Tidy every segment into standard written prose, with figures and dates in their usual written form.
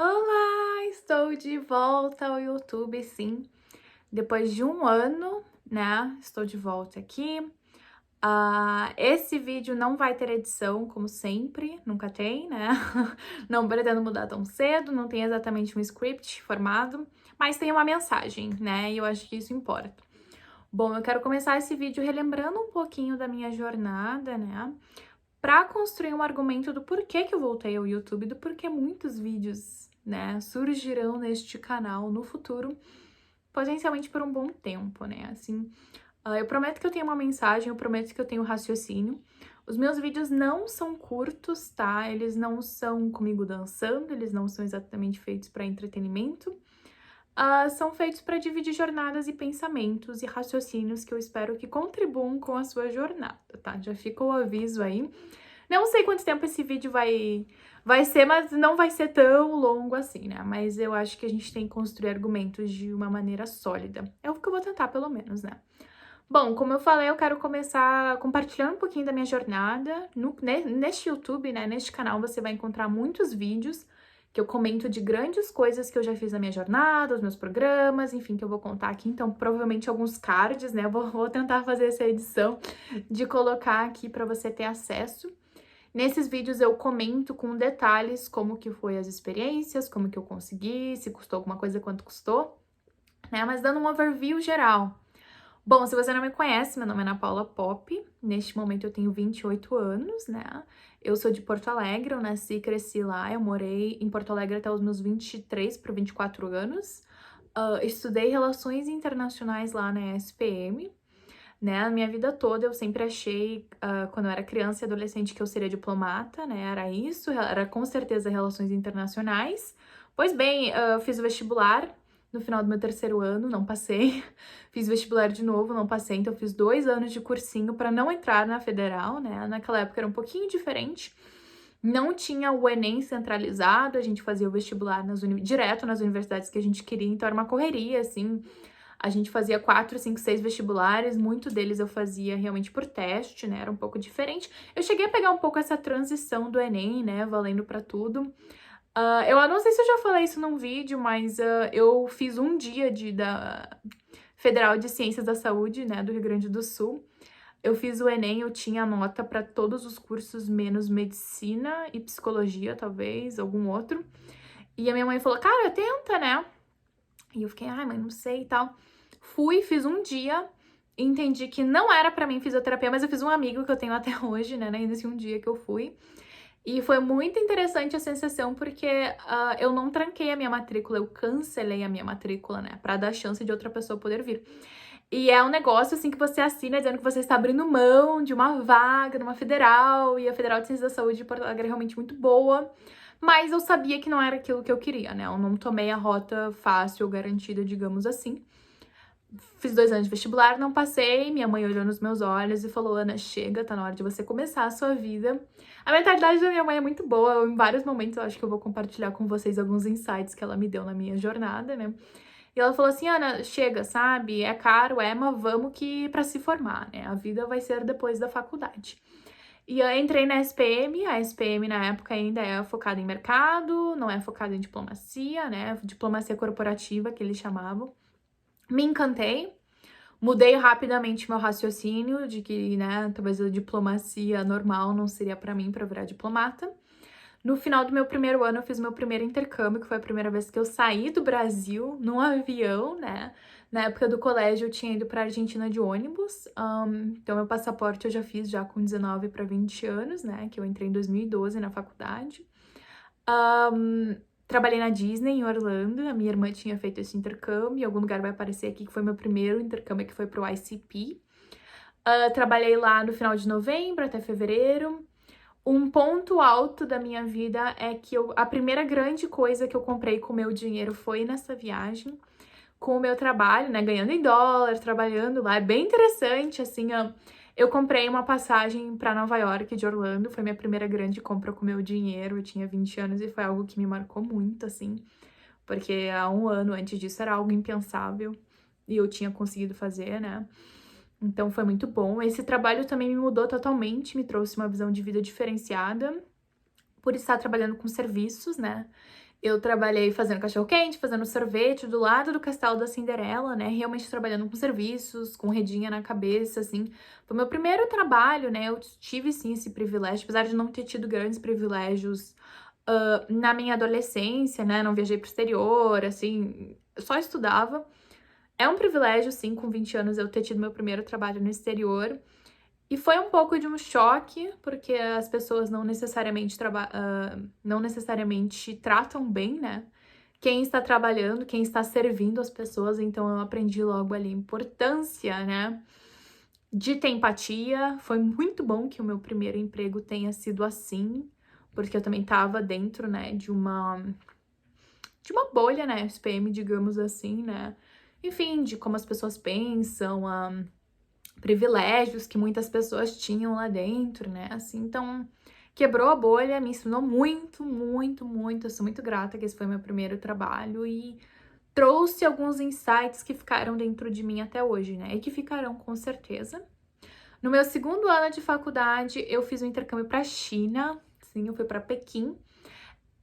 Olá, estou de volta ao YouTube, sim. Depois de um ano, né? Estou de volta aqui. Esse vídeo não vai ter edição, como sempre, nunca tem, né? Não pretendo mudar tão cedo, não tem exatamente um script formado, mas tem uma mensagem, né? E eu acho que isso importa. Bom, eu quero começar esse vídeo relembrando um pouquinho da minha jornada, né? Para construir um argumento do porquê que eu voltei ao YouTube, do porquê muitos vídeos, né, surgirão neste canal no futuro, potencialmente por um bom tempo, né? Assim, eu prometo que eu tenho uma mensagem, eu prometo que eu tenho raciocínio. Os meus vídeos não são curtos, tá? Eles não são comigo dançando, eles não são exatamente feitos para entretenimento. São feitos para dividir jornadas e pensamentos e raciocínios que eu espero que contribuam com a sua jornada, tá? Já fica o aviso aí. Não sei quanto tempo esse vídeo vai ser, mas não vai ser tão longo assim, né? Mas eu acho que a gente tem que construir argumentos de uma maneira sólida. É o que eu vou tentar, pelo menos, né? Bom, como eu falei, eu quero começar compartilhando um pouquinho da minha jornada. Neste YouTube, né? Neste canal, você vai encontrar muitos vídeos que eu comento de grandes coisas que eu já fiz na minha jornada, os meus programas, enfim, que eu vou contar aqui. Então, provavelmente alguns cards, né? Vou tentar fazer essa edição de colocar aqui para você ter acesso. Nesses vídeos eu comento com detalhes como que foi as experiências, como que eu consegui, se custou alguma coisa, quanto custou, né? Mas dando um overview geral. Bom, se você não me conhece, meu nome é Ana Paula Pop. Neste momento eu tenho 28 anos, né? Eu sou de Porto Alegre, eu nasci e cresci lá. Eu morei em Porto Alegre até os meus 23 para 24 anos. Estudei Relações Internacionais lá na SPM, né? A minha vida toda eu sempre achei, quando eu era criança e adolescente, que eu seria diplomata, né? Era isso, era com certeza relações internacionais. Pois bem, eu fiz o vestibular no final do meu terceiro ano, não passei. Fiz vestibular de novo, não passei, então eu fiz 2 anos de cursinho para não entrar na federal, né? Naquela época era um pouquinho diferente. Não tinha o Enem centralizado, a gente fazia o vestibular direto nas universidades que a gente queria, então era uma correria, assim. A gente fazia 4, 5, 6 vestibulares, muito deles eu fazia realmente por teste, né? Era um pouco diferente. Eu cheguei a pegar um pouco essa transição do Enem, né? Valendo pra tudo. Eu não sei se eu já falei isso num vídeo, mas eu fiz um dia da Federal de Ciências da Saúde, né? Do Rio Grande do Sul. Eu fiz o Enem, eu tinha nota para todos os cursos, menos medicina e psicologia, talvez, algum outro. E a minha mãe falou, cara, tenta, né? E eu fiquei, ai, mãe, não sei e tal. Fui, fiz um dia, entendi que não era pra mim fisioterapia, mas eu fiz um amigo que eu tenho até hoje, né, nesse um dia que eu fui. E foi muito interessante a sensação, porque eu não tranquei a minha matrícula, eu cancelei a minha matrícula, né, pra dar chance de outra pessoa poder vir. E é um negócio, assim, que você assina dizendo que você está abrindo mão de uma vaga numa federal, e a Federal de Ciências da Saúde de Porto Alegre é realmente muito boa. Mas eu sabia que não era aquilo que eu queria, né? Eu não tomei a rota fácil ou garantida, digamos assim. Fiz 2 anos de vestibular, não passei. Minha mãe olhou nos meus olhos e falou, Ana, chega, tá na hora de você começar a sua vida. A mentalidade da minha mãe é muito boa. Em vários momentos eu acho que eu vou compartilhar com vocês alguns insights que ela me deu na minha jornada, né? E ela falou assim, Ana, chega, sabe? É caro, mas vamos que pra se formar, né? A vida vai ser depois da faculdade. E eu entrei na SPM, a SPM na época ainda é focada em mercado, não é focada em diplomacia, né? Diplomacia corporativa, que eles chamavam. Me encantei, mudei rapidamente meu raciocínio de que, né, talvez a diplomacia normal não seria pra mim pra virar diplomata. No final do meu primeiro ano, eu fiz meu primeiro intercâmbio, que foi a primeira vez que eu saí do Brasil num avião, né? Na época do colégio, eu tinha ido para Argentina de ônibus. Então, meu passaporte eu já fiz já com 19 para 20 anos, né? Que eu entrei em 2012 na faculdade. Trabalhei na Disney, em Orlando. A minha irmã tinha feito esse intercâmbio. Em algum lugar vai aparecer aqui que foi meu primeiro intercâmbio, que foi pro ICP. Trabalhei lá no final de novembro até fevereiro. Um ponto alto da minha vida é que a primeira grande coisa que eu comprei com o meu dinheiro foi nessa viagem, com o meu trabalho, né, ganhando em dólar, trabalhando lá, é bem interessante, assim, eu comprei uma passagem para Nova York de Orlando, foi minha primeira grande compra com o meu dinheiro, eu tinha 20 anos e foi algo que me marcou muito, assim, porque há um ano antes disso era algo impensável e eu tinha conseguido fazer, né. Então foi muito bom. Esse trabalho também me mudou totalmente, me trouxe uma visão de vida diferenciada, por estar trabalhando com serviços, né? Eu trabalhei fazendo cachorro-quente, fazendo sorvete do lado do Castelo da Cinderela, né? Realmente trabalhando com serviços, com redinha na cabeça, assim. Foi meu primeiro trabalho, né? Eu tive, sim, esse privilégio, apesar de não ter tido grandes privilégios na minha adolescência, né? Não viajei pro exterior, assim, eu só estudava. É um privilégio, sim, com 20 anos eu ter tido meu primeiro trabalho no exterior. E foi um pouco de um choque, porque as pessoas não necessariamente tratam bem, né? Quem está trabalhando, quem está servindo as pessoas, então eu aprendi logo ali a importância, né? De ter empatia. Foi muito bom que o meu primeiro emprego tenha sido assim, porque eu também estava dentro, né, de uma bolha, né, SPM, digamos assim, né? Enfim, de como as pessoas pensam, privilégios que muitas pessoas tinham lá dentro, né? Assim, então quebrou a bolha, me ensinou muito, muito, muito. Eu sou muito grata que esse foi meu primeiro trabalho e trouxe alguns insights que ficaram dentro de mim até hoje, né? E que ficarão com certeza. No meu segundo ano de faculdade, eu fiz um intercâmbio para a China. Sim, eu fui para Pequim.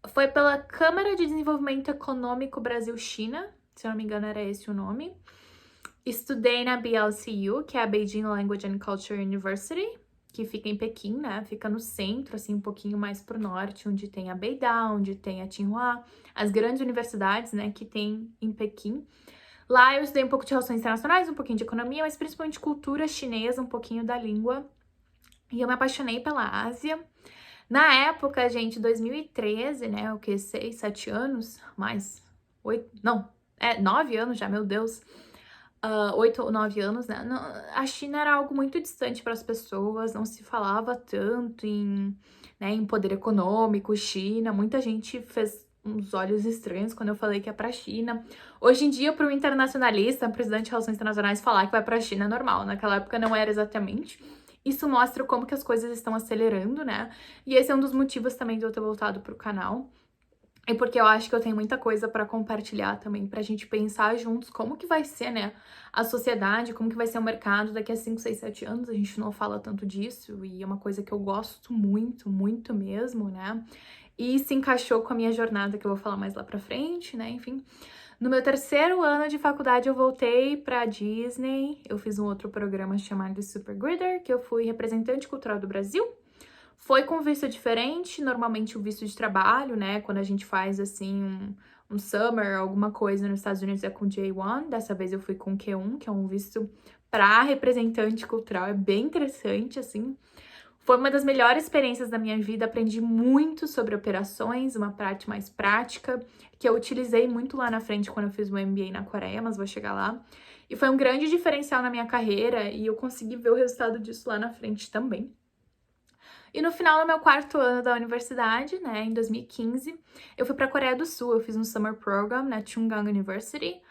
Foi pela Câmara de Desenvolvimento Econômico Brasil-China, se eu não me engano era esse o nome. Estudei na BLCU, que é a Beijing Language and Culture University, que fica em Pequim, né? Fica no centro, assim, um pouquinho mais pro norte, onde tem a Beida, onde tem a Tsinghua, as grandes universidades, né, que tem em Pequim. Lá eu estudei um pouco de relações internacionais, um pouquinho de economia, mas principalmente cultura chinesa, um pouquinho da língua. E eu me apaixonei pela Ásia. Na época, gente, 2013, né, o que, 6, 7 anos, mais 8, não, 9 anos já, meu Deus. 8 ou 9 anos, né? A China era algo muito distante para as pessoas, não se falava tanto né, em poder econômico, China. Muita gente fez uns olhos estranhos quando eu falei que é para a China. Hoje em dia, para um internacionalista, um presidente de relações internacionais, falar que vai para a China é normal. Naquela época não era exatamente. Isso mostra como que as coisas estão acelerando, né? E esse é um dos motivos também de eu ter voltado pro canal. E porque eu acho que eu tenho muita coisa para compartilhar também, pra gente pensar juntos como que vai ser, né, a sociedade, como que vai ser o mercado daqui a 5, 6, 7 anos. A gente não fala tanto disso e é uma coisa que eu gosto muito, muito mesmo, né? E se encaixou com a minha jornada, que eu vou falar mais lá pra frente, né? Enfim. No meu terceiro ano de faculdade, eu voltei pra Disney. Eu fiz um outro programa chamado Super Grider, que eu fui representante cultural do Brasil. Foi com visto diferente, normalmente o visto de trabalho, né? Quando a gente faz, assim, um summer, alguma coisa nos Estados Unidos é com J1. Dessa vez eu fui com Q1, que é um visto para representante cultural. É bem interessante, assim. Foi uma das melhores experiências da minha vida. Aprendi muito sobre operações, uma parte mais prática, que eu utilizei muito lá na frente quando eu fiz o MBA na Coreia, mas vou chegar lá. E foi um grande diferencial na minha carreira e eu consegui ver o resultado disso lá na frente também. E no final do meu quarto ano da universidade, né, em 2015, eu fui para a Coreia do Sul. Eu fiz um summer program na Chunggang University,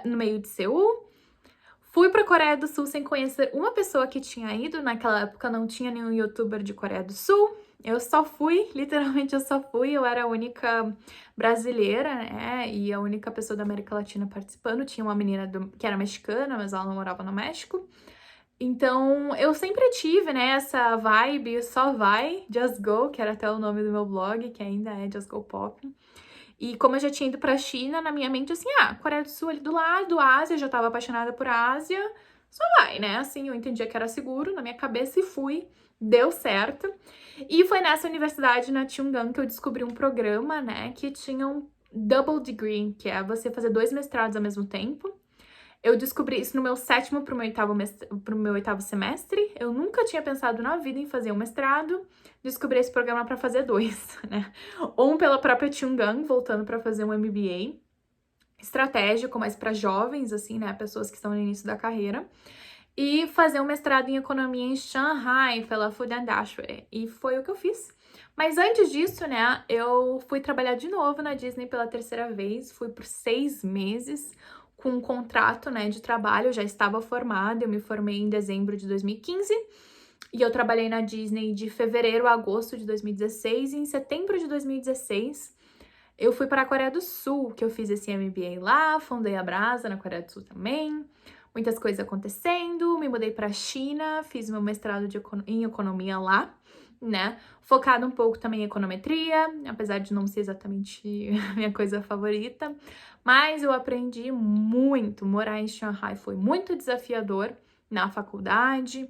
no meio de Seul. Fui para a Coreia do Sul sem conhecer uma pessoa que tinha ido. Naquela época não tinha nenhum youtuber de Coreia do Sul. Eu só fui, literalmente eu só fui. Eu era a única brasileira, né, e a única pessoa da América Latina participando. Tinha uma menina que era mexicana, mas ela não morava no México. Então, eu sempre tive, né, essa vibe, só vai, Just Go, que era até o nome do meu blog, que ainda é Just Go Pop. E como eu já tinha ido pra China, na minha mente, assim, Coreia do Sul ali do lado, Ásia, já tava apaixonada por Ásia, só vai, né? Assim, eu entendia que era seguro na minha cabeça e fui, deu certo. E foi nessa universidade, na Chunggang, que eu descobri um programa, né, que tinha um double degree, que é você fazer 2 mestrados ao mesmo tempo. Eu descobri isso no meu sétimo pro meu oitavo semestre. Eu nunca tinha pensado na vida em fazer um mestrado. Descobri esse programa para fazer 2, né? Um pela própria Chunggang, voltando para fazer um MBA estratégico, mas para jovens, assim, né? Pessoas que estão no início da carreira. E fazer um mestrado em economia em Shanghai, pela Food Industry. E foi o que eu fiz. Mas antes disso, né, eu fui trabalhar de novo na Disney pela terceira vez. Fui por 6 meses com um contrato, né, de trabalho. Eu já estava formada, eu me formei em dezembro de 2015. E eu trabalhei na Disney de fevereiro a agosto de 2016. E em setembro de 2016, eu fui para a Coreia do Sul, que eu fiz esse MBA lá, fundei a Brasa na Coreia do Sul também. Muitas coisas acontecendo, me mudei para a China, fiz meu mestrado em economia lá. né? Focado um pouco também em econometria, apesar de não ser exatamente a minha coisa favorita. Mas eu aprendi muito. Morar em Shanghai foi muito desafiador na faculdade.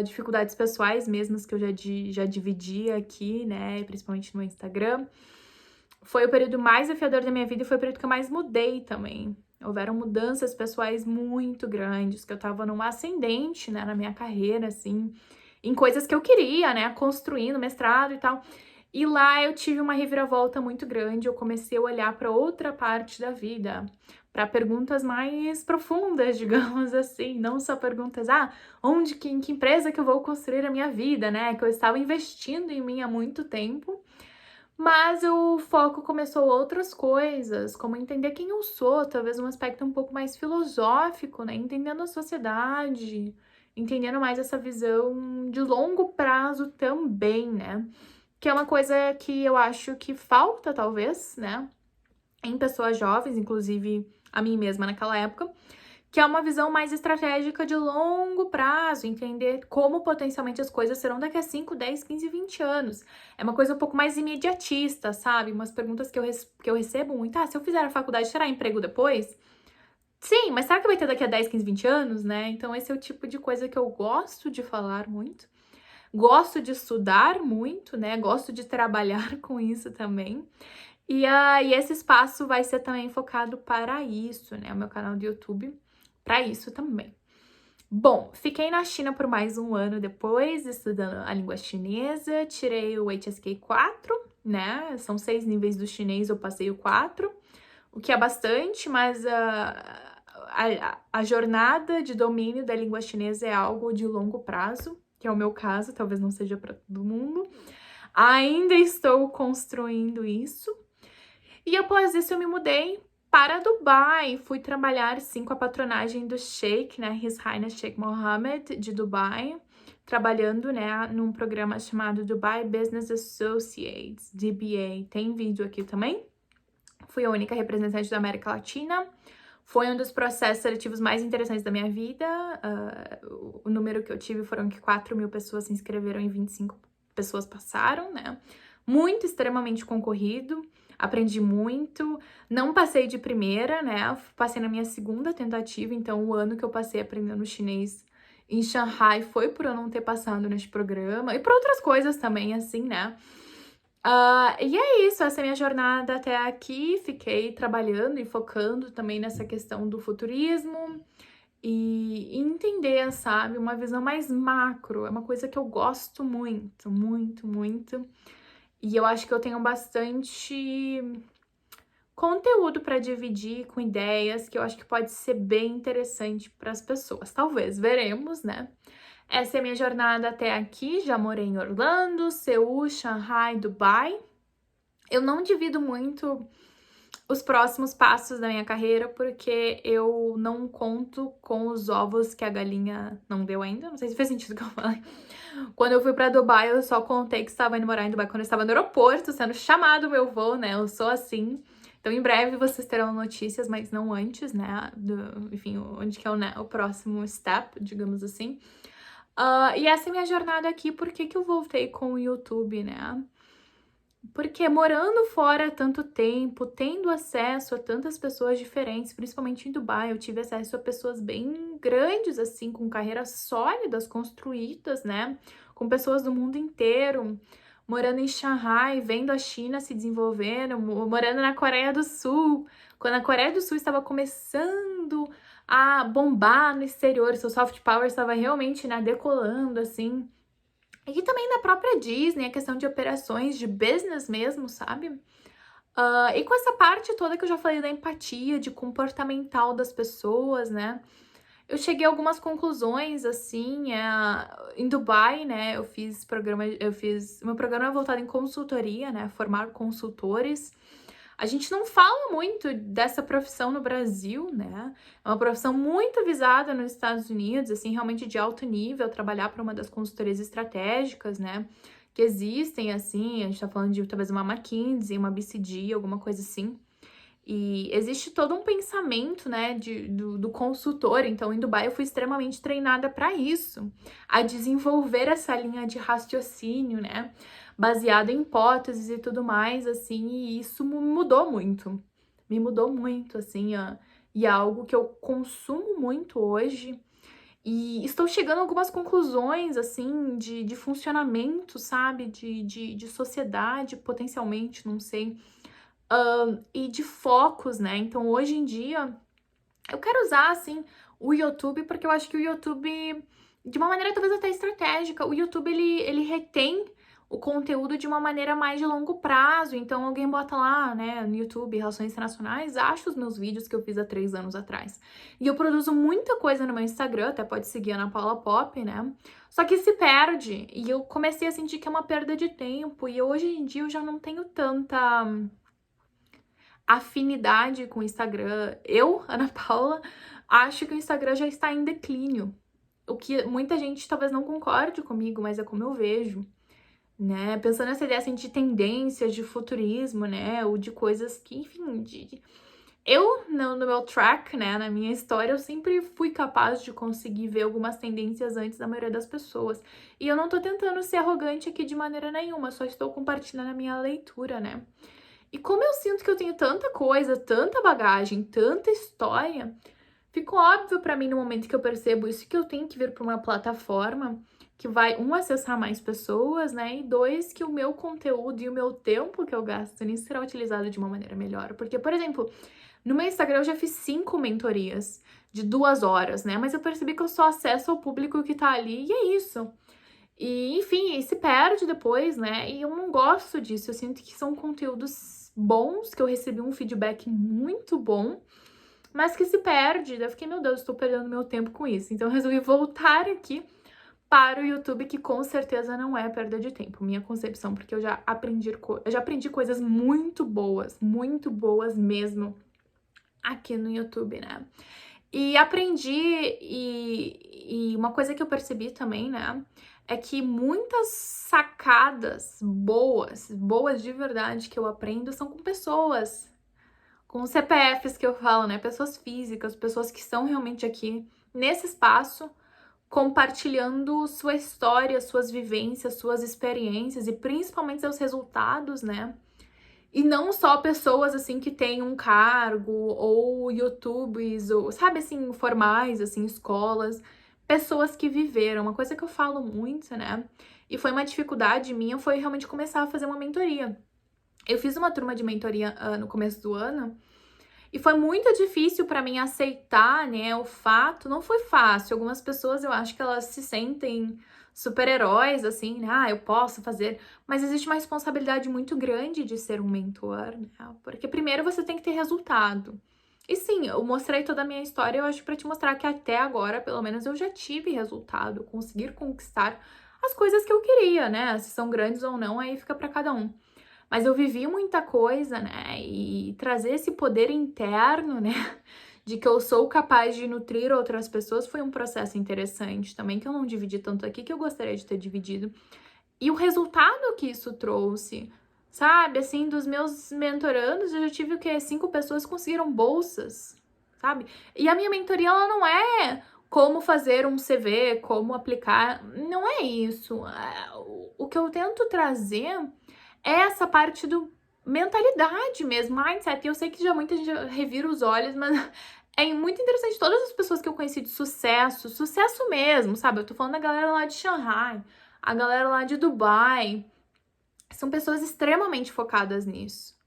Dificuldades pessoais mesmas que eu já dividi aqui, né? Principalmente no Instagram. Foi o período mais desafiador da minha vida e foi o período que eu mais mudei também. Houveram mudanças pessoais muito grandes, que eu tava numa ascendente, né, na minha carreira, assim, em coisas que eu queria, né, construindo mestrado e tal. E lá eu tive uma reviravolta muito grande, eu comecei a olhar para outra parte da vida, para perguntas mais profundas, digamos assim, não só perguntas, em que empresa que eu vou construir a minha vida, né, que eu estava investindo em mim há muito tempo. Mas o foco começou outras coisas, como entender quem eu sou, talvez um aspecto um pouco mais filosófico, né? Entendendo a sociedade, entendendo mais essa visão de longo prazo também, né? Que é uma coisa que eu acho que falta, talvez, né? Em pessoas jovens, inclusive a mim mesma naquela época, que é uma visão mais estratégica de longo prazo, entender como potencialmente as coisas serão daqui a 5, 10, 15, 20 anos. É uma coisa um pouco mais imediatista, sabe? Umas perguntas que eu recebo muito. Se eu fizer a faculdade, terá emprego depois? Sim, mas será que vai ter daqui a 10, 15, 20 anos, né? Então esse é o tipo de coisa que eu gosto de falar muito. Gosto de estudar muito, né? Gosto de trabalhar com isso também. E aí esse espaço vai ser também focado para isso, né? O meu canal do YouTube para isso também. Bom, fiquei na China por mais um ano depois, estudando a língua chinesa, tirei o HSK4, né? São 6 níveis do chinês, eu passei o 4, o que é bastante, mas a jornada de domínio da língua chinesa é algo de longo prazo, que é o meu caso, talvez não seja para todo mundo. Ainda estou construindo isso. E após isso eu me mudei para Dubai. Fui trabalhar, sim, com a patronagem do Sheikh, né, His Highness Sheikh Mohammed, de Dubai, trabalhando, né, num programa chamado Dubai Business Associates, DBA. Tem vídeo aqui também. Fui a única representante da América Latina. Foi um dos processos seletivos mais interessantes da minha vida. O número que eu tive foram que 4.000 pessoas se inscreveram e 25 pessoas passaram, né? Muito extremamente concorrido. Aprendi muito. Não passei de primeira, né? Passei na minha segunda tentativa, então o ano que eu passei aprendendo chinês em Shanghai foi por eu não ter passado neste programa. E por outras coisas também, assim, né? E é isso, essa é a minha jornada até aqui. Fiquei trabalhando e focando também nessa questão do futurismo e entender, sabe, uma visão mais macro. É uma coisa que eu gosto muito, muito, muito. E eu acho que eu tenho bastante conteúdo para dividir com ideias que eu acho que pode ser bem interessante para as pessoas. Talvez, veremos, né? Essa é a minha jornada até aqui. Já morei em Orlando, Seul, Shanghai, Dubai. Eu não divido muito os próximos passos da minha carreira porque eu não conto com os ovos que a galinha não deu ainda. Não sei se fez sentido o que eu falei. Quando eu fui pra Dubai, eu só contei que estava indo morar em Dubai quando eu estava no aeroporto, sendo chamado o meu voo, né? Eu sou assim. Então, em breve vocês terão notícias, mas não antes, né? Enfim, onde que é o próximo step, digamos assim. E essa é a minha jornada aqui. Por que que eu voltei com o YouTube, né? Porque morando fora há tanto tempo, tendo acesso a tantas pessoas diferentes, principalmente em Dubai, eu tive acesso a pessoas bem grandes, assim, com carreiras sólidas, construídas, né? Com pessoas do mundo inteiro. Morando em Shanghai, vendo a China se desenvolvendo, morando na Coreia do Sul, quando a Coreia do Sul estava começando a bombar no exterior, seu soft power estava realmente, né, decolando, assim. E também da própria Disney, a questão de operações, de business mesmo, sabe? E com essa parte toda que eu já falei da empatia, de comportamental das pessoas, né? Eu cheguei a algumas conclusões, assim, em Dubai, né? Meu programa é voltado em consultoria, né? Formar consultores. A gente não fala muito dessa profissão no Brasil, né? É uma profissão muito visada nos Estados Unidos, assim, realmente de alto nível, trabalhar para uma das consultorias estratégicas, né? Que existem, assim, a gente tá falando de talvez uma McKinsey, uma BCG, alguma coisa assim. E existe todo um pensamento, né, do consultor. Então, em Dubai, eu fui extremamente treinada para isso, a desenvolver essa linha de raciocínio, né, baseado em hipóteses e tudo mais, assim, e isso mudou muito. Me mudou muito, assim, e é algo que eu consumo muito hoje. E estou chegando a algumas conclusões, assim, de funcionamento, sabe? De sociedade, potencialmente, não sei. E de focos, né? Então, hoje em dia, eu quero usar, assim, o YouTube, porque eu acho que o YouTube, de uma maneira talvez até estratégica, o YouTube, ele retém o conteúdo de uma maneira mais de longo prazo. Então, alguém bota lá, né, no YouTube, Relações Internacionais, acha os meus vídeos que eu fiz há 3 anos atrás. E eu produzo muita coisa no meu Instagram, até pode seguir a Ana Paula Pop, né? Só que se perde. E eu comecei a sentir que é uma perda de tempo. E hoje em dia eu já não tenho tanta afinidade com o Instagram. Eu, Ana Paula, acho que o Instagram já está em declínio. O que muita gente talvez não concorde comigo, mas é como eu vejo, né? Pensando nessa ideia assim, de tendências, de futurismo, né? Ou de coisas que, enfim, eu, no meu track, né, na minha história, eu sempre fui capaz de conseguir ver algumas tendências antes da maioria das pessoas. E eu não tô tentando ser arrogante aqui de maneira nenhuma, só estou compartilhando a minha leitura, né? E como eu sinto que eu tenho tanta coisa, tanta bagagem, tanta história, ficou óbvio pra mim no momento que eu percebo isso que eu tenho que vir pra uma plataforma que vai, um, acessar mais pessoas, né? E dois, que o meu conteúdo e o meu tempo que eu gasto nisso será utilizado de uma maneira melhor. Porque, por exemplo, no meu Instagram eu já fiz 5 mentorias de 2 horas, né? Mas eu percebi que eu só acesso ao público que tá ali e é isso. E, enfim, se perde depois, né? E eu não gosto disso. Eu sinto que são conteúdos bons, que eu recebi um feedback muito bom, mas que se perde. Daí eu fiquei, meu Deus, estou perdendo meu tempo com isso. Então eu resolvi voltar aqui para o YouTube, que com certeza não é perda de tempo, minha concepção, porque eu já aprendi coisas muito boas mesmo aqui no YouTube, né? E aprendi, e uma coisa que eu percebi também, né, é que muitas sacadas boas de verdade que eu aprendo são com pessoas, com CPFs que eu falo, né, pessoas físicas, pessoas que estão realmente aqui nesse espaço, compartilhando sua história, suas vivências, suas experiências e principalmente seus resultados, né? E não só pessoas, assim, que têm um cargo, ou YouTubes, ou, sabe, assim, formais, assim, escolas. Pessoas que viveram. Uma coisa que eu falo muito, né? E foi uma dificuldade minha, foi realmente começar a fazer uma mentoria. Eu fiz uma turma de mentoria no começo do ano, e foi muito difícil pra mim aceitar, né, o fato. Não foi fácil. Algumas pessoas, eu acho que elas se sentem super-heróis, assim, né? Ah, eu posso fazer. Mas existe uma responsabilidade muito grande de ser um mentor, né? Porque primeiro você tem que ter resultado. E sim, eu mostrei toda a minha história, eu acho, pra te mostrar que até agora, pelo menos, eu já tive resultado, conseguir conquistar as coisas que eu queria, né? Se são grandes ou não, aí fica pra cada um. Mas eu vivi muita coisa, né? E trazer esse poder interno, né? De que eu sou capaz de nutrir outras pessoas foi um processo interessante também, que eu não dividi tanto aqui, que eu gostaria de ter dividido. E o resultado que isso trouxe, sabe? Assim, dos meus mentorandos, eu já tive o quê? 5 pessoas que conseguiram bolsas, sabe? E a minha mentoria, ela não é como fazer um CV, como aplicar. Não é isso. O que eu tento trazer é essa parte do mentalidade mesmo, mindset. E eu sei que já muita gente revira os olhos, mas é muito interessante. Todas as pessoas que eu conheci de sucesso, sucesso mesmo, sabe? Eu tô falando da galera lá de Shanghai, a galera lá de Dubai, são pessoas extremamente focadas nisso.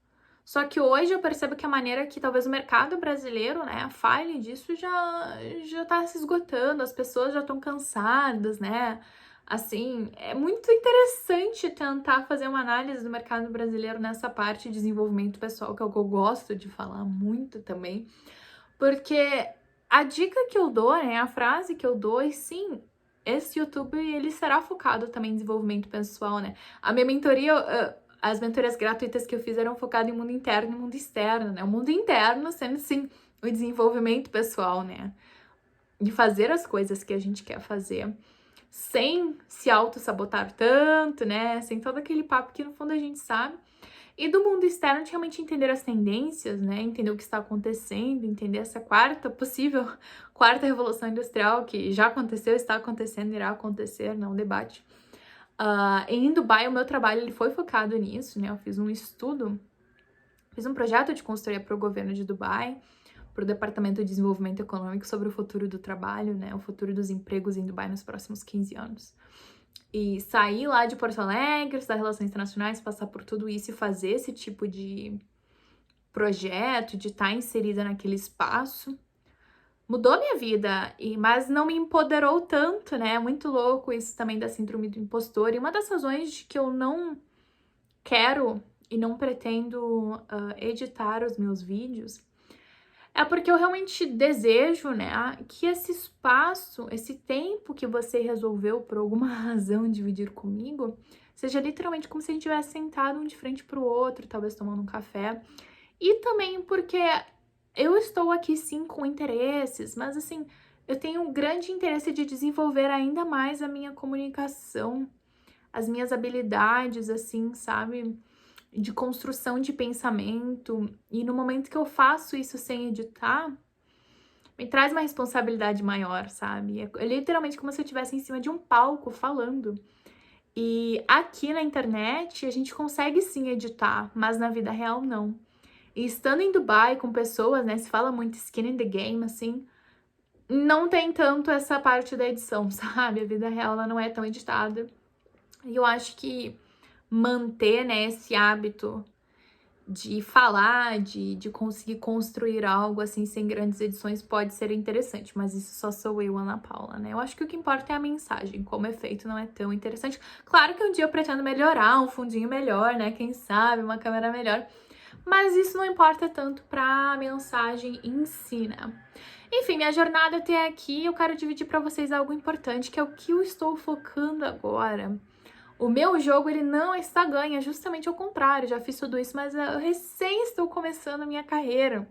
Só que hoje eu percebo que a maneira que talvez o mercado brasileiro, né, fale disso já tá se esgotando, as pessoas já estão cansadas, né? Assim, é muito interessante tentar fazer uma análise do mercado brasileiro nessa parte de desenvolvimento pessoal, que é o que eu gosto de falar muito também, porque a dica que eu dou, né, a frase que eu dou é sim, esse YouTube, ele será focado também em desenvolvimento pessoal, né? A minha mentoria, as mentorias gratuitas que eu fiz eram focadas em mundo interno e mundo externo, né? O mundo interno sendo, sim, o desenvolvimento pessoal, né? De fazer as coisas que a gente quer fazer sem se auto-sabotar tanto, né? Sem todo aquele papo que no fundo a gente sabe. E do mundo externo, realmente entender as tendências, né? Entender o que está acontecendo, entender essa quarta revolução industrial que já aconteceu, está acontecendo, irá acontecer, não debate. Em Dubai, o meu trabalho ele foi focado nisso, né? Eu fiz um estudo, fiz um projeto de consultoria para o governo de Dubai, para o Departamento de Desenvolvimento Econômico sobre o futuro do trabalho, né? O futuro dos empregos em Dubai nos próximos 15 anos. E sair lá de Porto Alegre, estudar relações internacionais, passar por tudo isso e fazer esse tipo de projeto, de estar inserida naquele espaço, mudou minha vida, mas não me empoderou tanto, né? É muito louco isso também da síndrome do impostor. E uma das razões de que eu não quero e não pretendo editar os meus vídeos é porque eu realmente desejo, né, que esse espaço, esse tempo que você resolveu por alguma razão dividir comigo, seja literalmente como se a gente tivesse sentado um de frente pro outro, talvez tomando um café. E também porque eu estou aqui sim com interesses, mas assim, eu tenho um grande interesse de desenvolver ainda mais a minha comunicação, as minhas habilidades, assim, sabe? De construção de pensamento. E no momento que eu faço isso sem editar, me traz uma responsabilidade maior, sabe? É literalmente como se eu estivesse em cima de um palco falando. E aqui na internet a gente consegue sim editar, mas na vida real não. E estando em Dubai com pessoas, né, se fala muito skin in the game, assim, não tem tanto essa parte da edição, sabe? A vida real, ela não é tão editada. E eu acho que manter, né, esse hábito de falar, de conseguir construir algo, assim, sem grandes edições pode ser interessante, mas isso só sou eu, Ana Paula, né? Eu acho que o que importa é a mensagem, como é feito não é tão interessante. Claro que um dia eu pretendo melhorar, um fundinho melhor, né? Quem sabe, uma câmera melhor. Mas isso não importa tanto para a mensagem em si, né? Enfim, minha jornada até aqui, eu quero dividir para vocês algo importante, que é o que eu estou focando agora. O meu jogo, ele não está ganho, é justamente ao contrário, já fiz tudo isso, mas eu recém estou começando a minha carreira.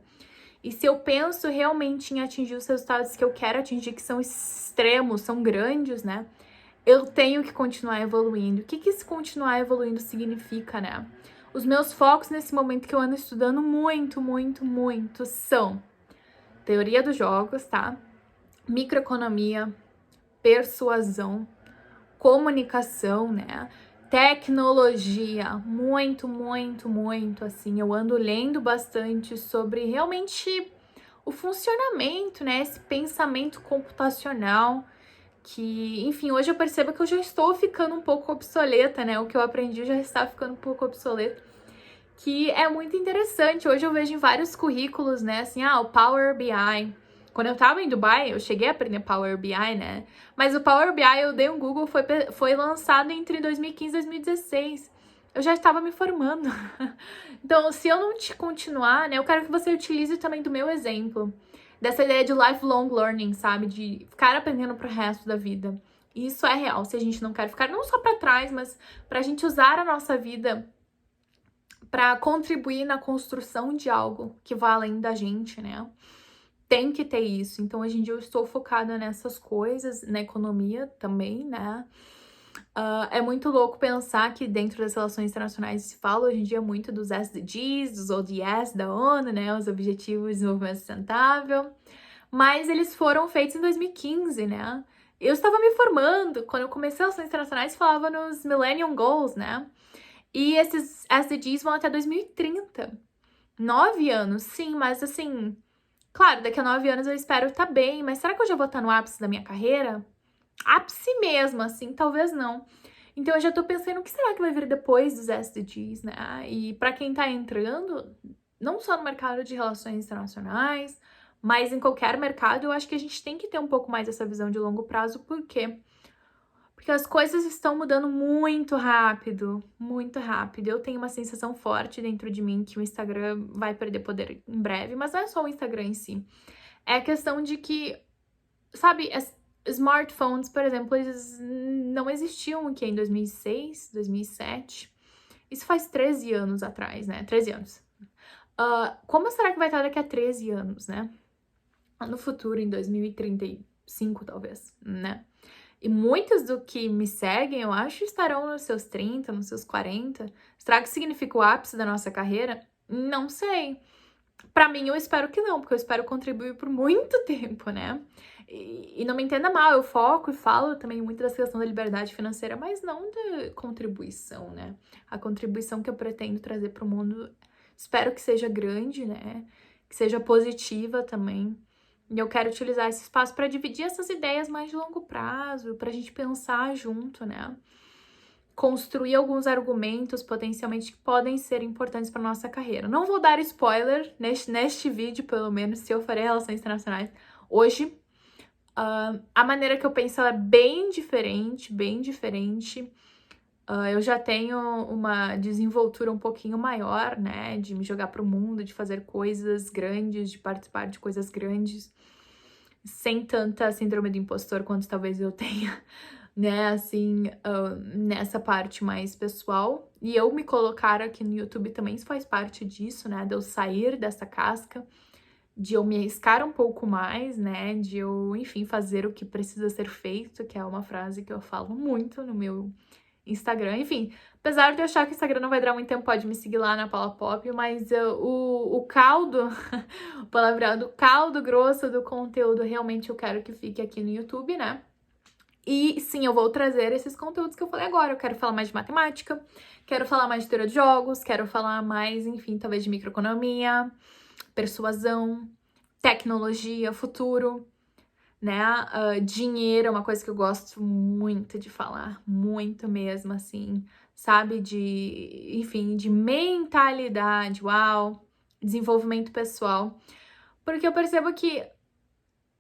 E se eu penso realmente em atingir os resultados que eu quero atingir, que são extremos, são grandes, né? Eu tenho que continuar evoluindo. O que esse continuar evoluindo significa, né? Os meus focos nesse momento que eu ando estudando muito, muito, muito são teoria dos jogos, tá? Microeconomia, persuasão, comunicação, né? Tecnologia, muito, muito, muito, assim. Eu ando lendo bastante sobre realmente o funcionamento, né? Esse pensamento computacional que, enfim, hoje eu percebo que eu já estou ficando um pouco obsoleta, né? O que eu aprendi já está ficando um pouco obsoleto, que é muito interessante. Hoje eu vejo em vários currículos, né, assim, o Power BI. Quando eu tava em Dubai, eu cheguei a aprender Power BI, né? Mas o Power BI, eu dei um Google, foi lançado entre 2015 e 2016. Eu já estava me formando. Então, se eu não te continuar, né, eu quero que você utilize também do meu exemplo. Dessa ideia de lifelong learning, sabe? De ficar aprendendo pro resto da vida. E isso é real, se a gente não quer ficar não só para trás, mas pra gente usar a nossa vida para contribuir na construção de algo que vá além da gente, né? Tem que ter isso. Então, hoje em dia, eu estou focada nessas coisas, na economia também, né? É muito louco pensar que dentro das relações internacionais se fala hoje em dia muito dos SDGs, dos ODS da ONU, né? Os Objetivos de Desenvolvimento Sustentável. Mas eles foram feitos em 2015, né? Eu estava me formando, quando eu comecei as relações internacionais, falava nos Millennium Goals, né? E esses SDGs vão até 2030. 9 anos, sim, mas assim, claro, daqui a 9 anos eu espero estar bem, mas será que eu já vou estar no ápice da minha carreira? Ápice mesmo, assim, talvez não. Então eu já tô pensando o que será que vai vir depois dos SDGs, né? E para quem tá entrando, não só no mercado de relações internacionais, mas em qualquer mercado, eu acho que a gente tem que ter um pouco mais essa visão de longo prazo, por quê? Porque as coisas estão mudando muito rápido, muito rápido. Eu tenho uma sensação forte dentro de mim que o Instagram vai perder poder em breve, mas não é só o Instagram em si. É a questão de que, sabe, smartphones, por exemplo, eles não existiam aqui em 2006, 2007. Isso faz 13 anos atrás, né? 13 anos. Como será que vai estar daqui a 13 anos, né? No futuro, em 2035, talvez, né? E muitos do que me seguem, eu acho, estarão nos seus 30, nos seus 40. Será que significa o ápice da nossa carreira? Não sei. Pra mim, eu espero que não, porque eu espero contribuir por muito tempo, né? E não me entenda mal, eu foco e falo também muito dessa questão da liberdade financeira, mas não de contribuição, né? A contribuição que eu pretendo trazer pro mundo, espero que seja grande, né? Que seja positiva também. E eu quero utilizar esse espaço para dividir essas ideias mais de longo prazo, pra gente pensar junto, né? Construir alguns argumentos potencialmente que podem ser importantes para nossa carreira. Não vou dar spoiler neste vídeo, pelo menos, se eu farei relações internacionais hoje. A maneira que eu penso ela é bem diferente, bem diferente. Eu já tenho uma desenvoltura um pouquinho maior, né? De me jogar para o mundo, de fazer coisas grandes, de participar de coisas grandes, sem tanta síndrome do impostor quanto talvez eu tenha, né, assim, nessa parte mais pessoal. E eu me colocar aqui no YouTube também isso faz parte disso, né, de eu sair dessa casca, de eu me arriscar um pouco mais, né, de eu, enfim, fazer o que precisa ser feito, que é uma frase que eu falo muito no meu Instagram. Enfim, apesar de eu achar que o Instagram não vai durar muito tempo, pode me seguir lá na Paula Pop, mas o caldo, o palavreado, o caldo grosso do conteúdo, realmente eu quero que fique aqui no YouTube, né? E sim, eu vou trazer esses conteúdos que eu falei agora. Eu quero falar mais de matemática, quero falar mais de teoria de jogos, quero falar mais, enfim, talvez de microeconomia, persuasão, tecnologia, futuro, né? Dinheiro é uma coisa que eu gosto muito de falar, muito mesmo, assim, sabe? Enfim, de mentalidade, uau, desenvolvimento pessoal. Porque eu percebo que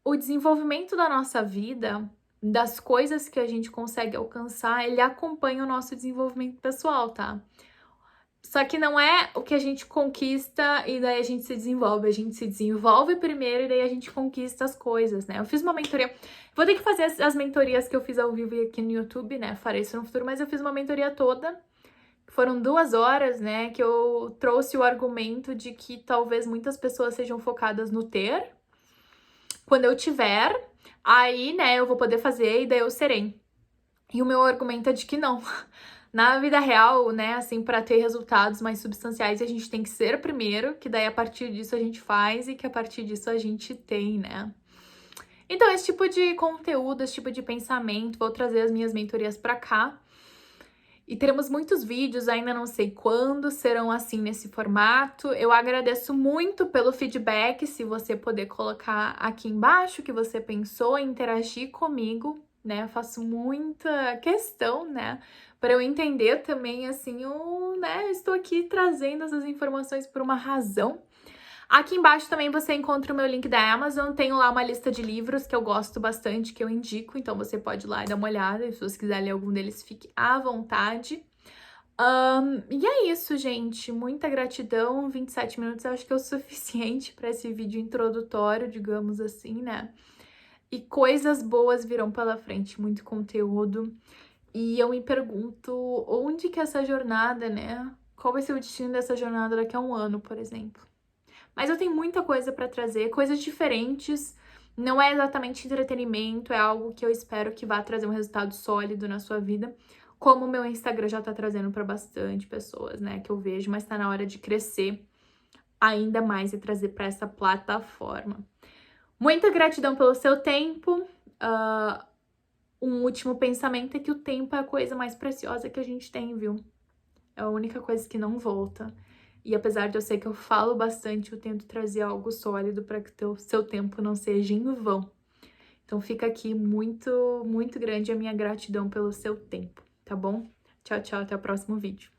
o desenvolvimento da nossa vida, das coisas que a gente consegue alcançar, ele acompanha o nosso desenvolvimento pessoal, tá? Só que não é o que a gente conquista e daí a gente se desenvolve. A gente se desenvolve primeiro e daí a gente conquista as coisas, né? Eu fiz uma mentoria. Vou ter que fazer as mentorias que eu fiz ao vivo aqui no YouTube, né? Farei isso no futuro, mas eu fiz uma mentoria toda. Foram 2 horas, né? Que eu trouxe o argumento de que talvez muitas pessoas sejam focadas no ter. Quando eu tiver, aí, né, eu vou poder fazer e daí eu serei. E o meu argumento é de que não. Na vida real, né, assim, para ter resultados mais substanciais, a gente tem que ser primeiro, que daí a partir disso a gente faz e que a partir disso a gente tem, né? Então, esse tipo de conteúdo, esse tipo de pensamento, vou trazer as minhas mentorias para cá. E teremos muitos vídeos, ainda não sei quando serão assim nesse formato. Eu agradeço muito pelo feedback, se você puder colocar aqui embaixo o que você pensou, interagir comigo, né? Eu faço muita questão, né? Para eu entender também, assim, né? Estou aqui trazendo essas informações por uma razão. Aqui embaixo também você encontra o meu link da Amazon, tenho lá uma lista de livros que eu gosto bastante, que eu indico, então você pode ir lá e dar uma olhada, e se você quiser ler algum deles, fique à vontade. E é isso, gente, muita gratidão, 27 minutos eu acho que é o suficiente para esse vídeo introdutório, digamos assim, né? E coisas boas virão pela frente, muito conteúdo, e eu me pergunto onde que essa jornada, né? Qual vai ser o destino dessa jornada daqui a um ano, por exemplo? Mas eu tenho muita coisa pra trazer, coisas diferentes. Não é exatamente entretenimento, é algo que eu espero que vá trazer um resultado sólido na sua vida, como o meu Instagram já tá trazendo pra bastante pessoas, né, que eu vejo, mas tá na hora de crescer ainda mais e trazer pra essa plataforma. Muita gratidão pelo seu tempo. Um último pensamento é que o tempo é a coisa mais preciosa que a gente tem, viu? É a única coisa que não volta. E apesar de eu ser que eu falo bastante, eu tento trazer algo sólido para que o seu tempo não seja em vão. Então fica aqui muito, muito grande a minha gratidão pelo seu tempo, tá bom? Tchau, tchau, até o próximo vídeo.